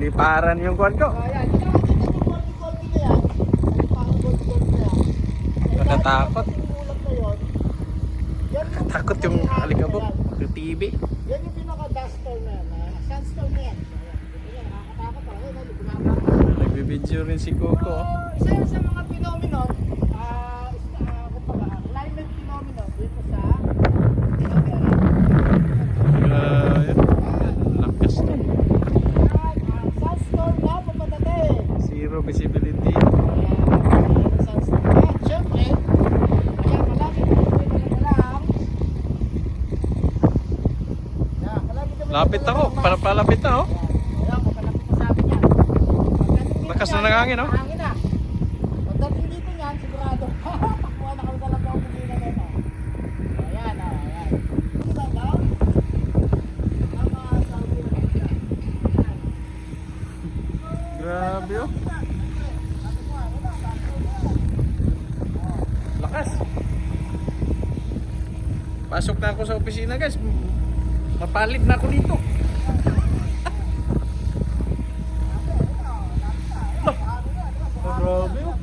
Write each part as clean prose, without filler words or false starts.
Nagliparan yung kwan ko. Ayan, kita yung goldie-goldie na yan. Parang goldie-goldie na yan. Nakatakot. Yung ulap na yun, yan yung Takot yung alikabok. yan. Yung TV. Yan yung pinaka-duster na yan. Sandstorm na yan. Ayan, nakakatakot talaga. Ayan, gumagawa. Nagbibideo rin si Coco. So, isa yan sa mga phenomenon, kumbaga, climate phenomenon dito sa Lakas to. sandstorm na papadating. Zero visibility. Sandstorm na. Siyempre, kaya malapit kami talaga lang. Yan, malapit kami Lapit talaga ako. lang. Palapit na oh. Ayan, papalapit na sa akin yan. Pagdating Lakas dito na ng hangin, oh. hangin na. Pagdating dito yan, sigurado. Takbuhan na kami talaga ang pagkina na ito. Ayan, ayan. Diba ba? Ang mga sabi na ito. Grabe oh. Lakas. Pasok na ako sa opisina guys. Mapalit na ako dito. Grabe oh.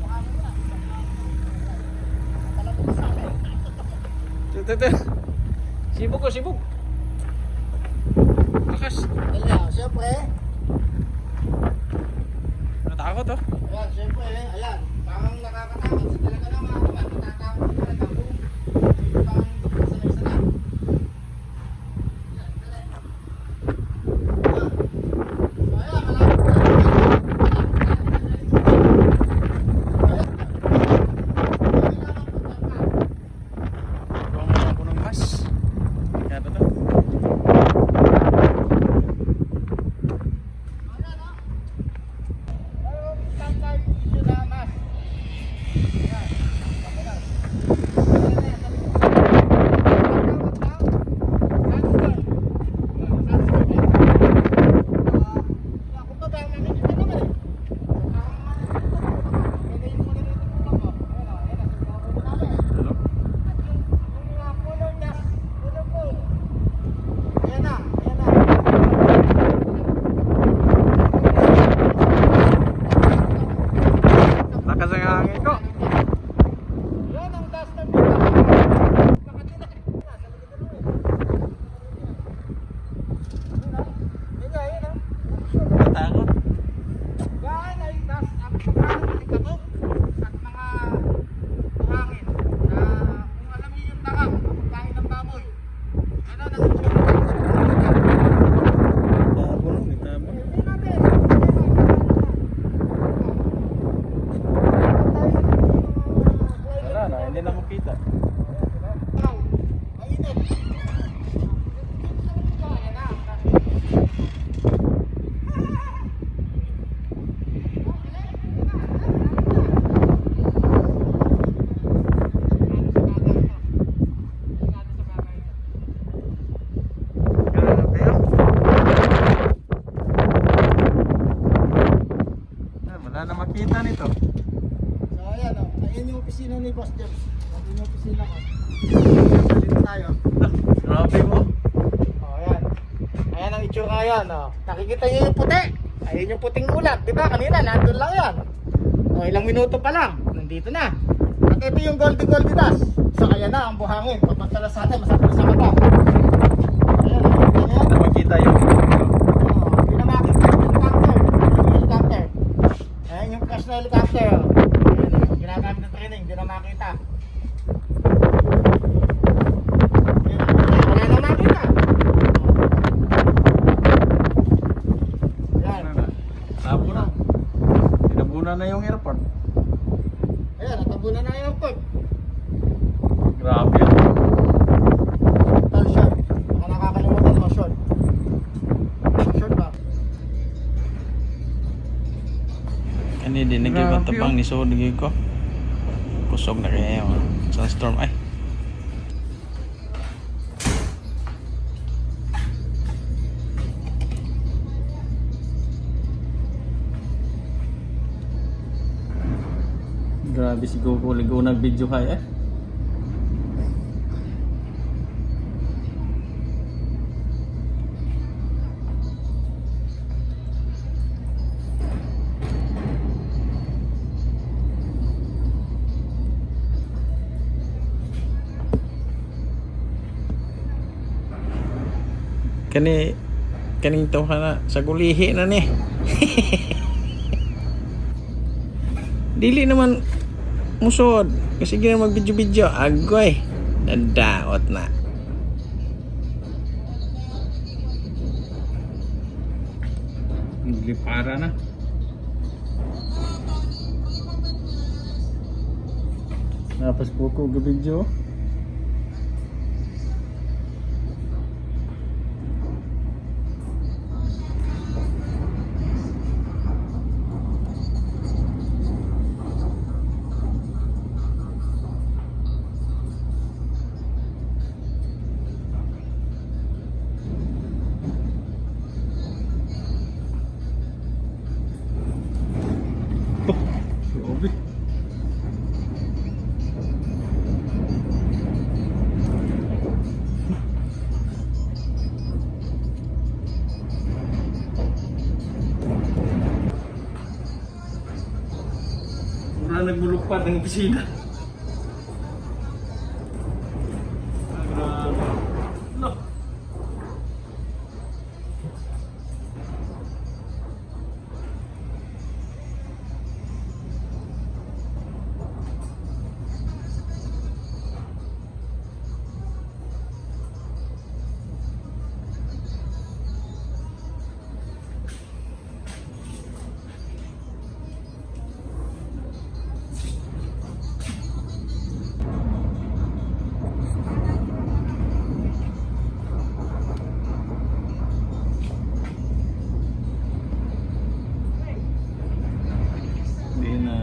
Tete. Sibog ko, sibog. Lakas. Dali, siyempre. Natakot oh. Ayan, siyempre. Ayan. Parang nakakatakot. Sa talaga naman. Natatakot ko talaga. Parang sanay-sanay. Buwangan ako ng mas. Kaya to. Ano? Lakas ang hangin ko. Yan ang duster dito. Natakot. Yan ay dust ang pagkakalikabok at mga buhangin na kung alam niyo yung dangag, pagkain ng baboy. Ano nang Tabo no, may tabo. hindi natin. Wala na, hindi na makita. Mainit. Ayan na. Grabe oh. Wala na makita nito. So ayan o, ayan yung opisina ni Boss James. Ayan yung opisina ko. Dito tayo. Grabe mo. O ayan. Ayan ang itsura ngayon o. Nakikita niyo yung puti. Ayan yung puting ulat. Diba kanina nandun lang yan. O ilang minuto pa lang. Nandito na. At ito yung goldie dust. So ayan na ang buhangin. Pag magtalas sa atin, masakit sa mata. Ayan, nakikita niyo. Na makita yung Hindi na makikita yung helicopter. Yung helicopter. Ayan yung crash na helicopter. Ayan, yung ginagamit ng training, hindi na makita. Ayan, wala na makita. Ayan. tabo na. Tinabunan na yung airport. Ayan, natabunan na yung airport. Grabe oh. Tal short. Baka nakakalimutan mo short. Short ba? Hindi din Grabe, nagibang tabang oh. ni Sodig ko. Kusog na kaya yung sunstorm ay. Grabe si Coco, ligaw na video kaya eh. kaning to na sa gulihi na ni. Dili naman musod kasi gina mag-video-video agoy nadaot na. Naglipara na. Napas po ko ga-video. Grabe. Mura nagbulupad ng opisina. Grabe. No. Hindi na.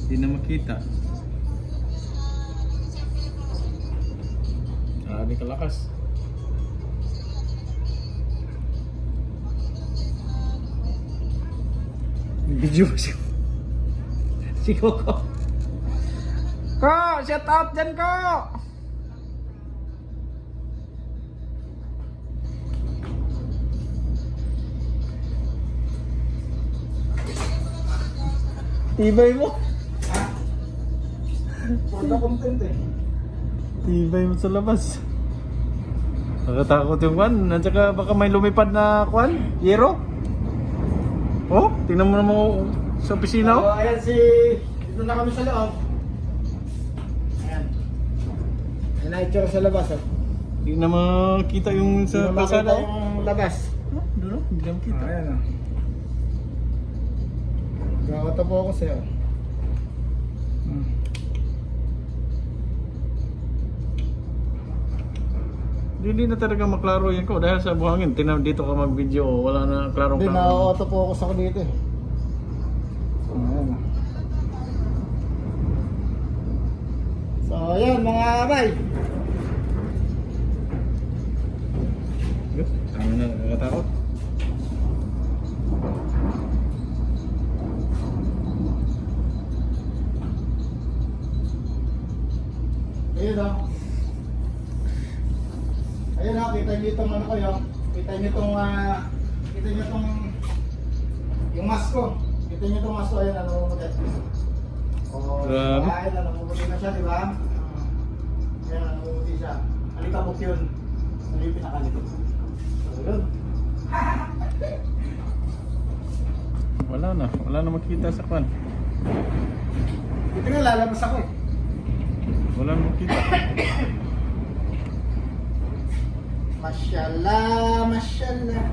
Hindi na makita. Grabe kalakas. Video si Coco. Ko, shout out dyan ko. Tibay mo. Puro content eh. Tibay mo sa labas. Nakatakot yung kwan. At saka baka may lumipad na kwan. Yero. Oh, tingnan mo naman sa opisina. So, Oh. ayan si... Dito na kami sa loob. Ayan. Ayan na itsura sa labas. Oh. Hindi na makita yung sa Hindi na kalsada. makita yung labas. Oh, doon, hindi na makita. Ayan o. Gawata po ako sa'yo. Hindi na talaga maklaro yan ko dahil sa buhangin. Dito ka mag-video, wala na klarong Hindi, klaro. na-auto-focus ako dito eh. Ayan o. So, ayan mga abay. Yes, tama na, nakakatakot. Ayun o. Ayun o, kita nyo itong ano kayo. Kita nyo itong, yung mask ko. Kita nyo itong mask ko, ayun, namumuti. O, Grabe. ayun, namumuti na siya, di ba? Ayun, namumuti siya. Alikabok yun. Ano yung pinakalikot? So, yun. Wala na makita sa kwan. Ito nga, lalabas ako eh. Wala na makita. Mashallah, mashallah.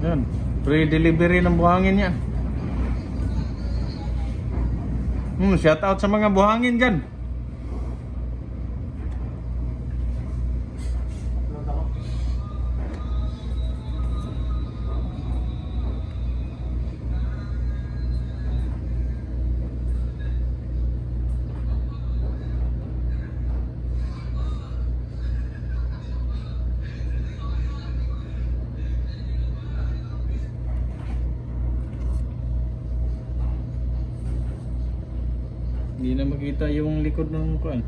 Yan, pre-delivery ng buhangin yan. Shout out sa mga buhangin dyan. Upload ako. Hindi na makita yung likod ng kuan.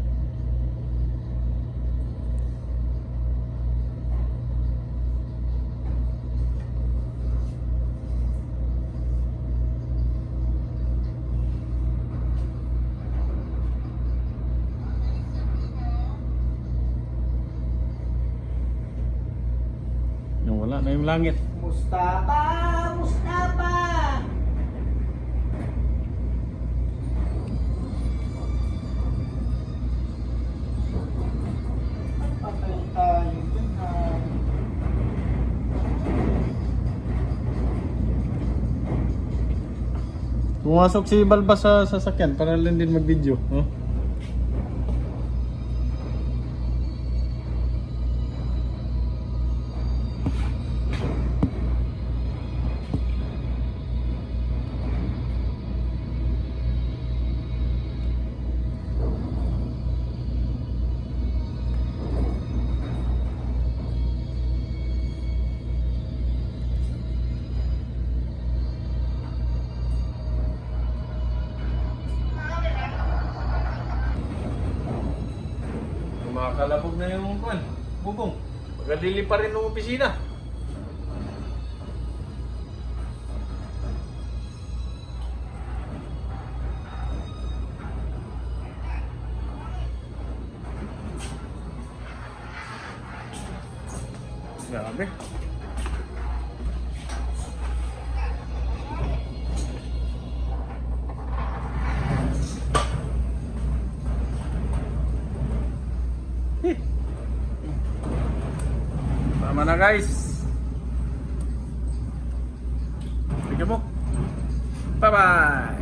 na yung langit. Mustafa! Mustafa! Patay tayo dun ha. Pumasok si Balbas sa sasakyan para lang din mag-video. Oh. Kumakalabog na yung kwan, bubong. Magalili pa rin ng opisina. Grabe. Tama na guys. Sige mo. Bye bye.